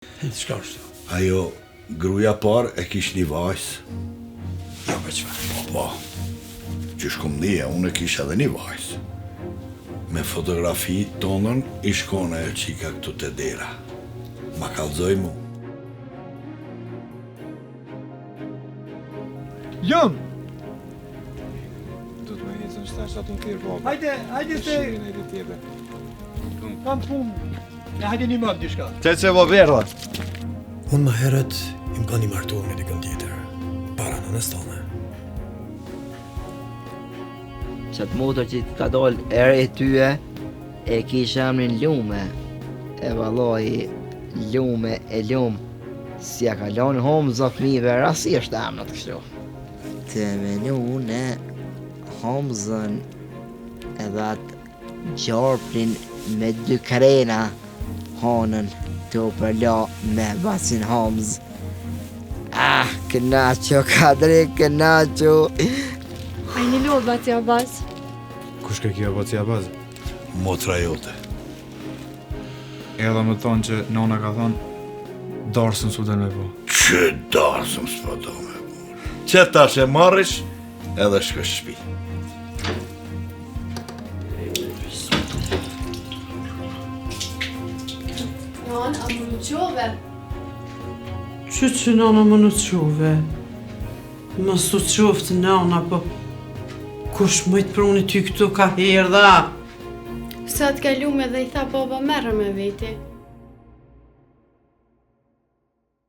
Çka është? Ajo gruaja parë e kish një vajzë. Jo, me çfarë? Po, që shkomnia, unë e kisha edhe një vajzë. Me fotografi tonën, i shkone e qika këtu të dera. Ma kallzoj mu. Jam! Do të me hecën shtash atë në tjerë baba. Hajde se Hajde tjebe. kam punë. Hajde një mëmë dishka. Qeqe vo verda. Unë më herët im ka një martuar me dikën tjetër. Para nënës tonë. Qatë motor që ka dollë ere e tyje, e kisha emrin Lume. E valoj, Lume e Lume. Si a kalon homë zëfmive, rasi është emnët kështu. Të menune homëzën edhe atë gjarprin me 2 krena hanën të përla me basin homëz. Kënacho, kadri, kënacho. Ai një luat bati abaz. Kush ke kjo baci abaz? Motra jote. Edhe më thonë që nona ka thonë darsën s'u den me po. Që darsëm s'po do me bu. Që tash e marrish, edhe shkësh shtëpi. Non, a më në qove. Që nana më në qove? Më su qoftë nana, po kush më i të pruni ty këtu ka herë dha? Sa të kalume dhe i tha baba merë me veti.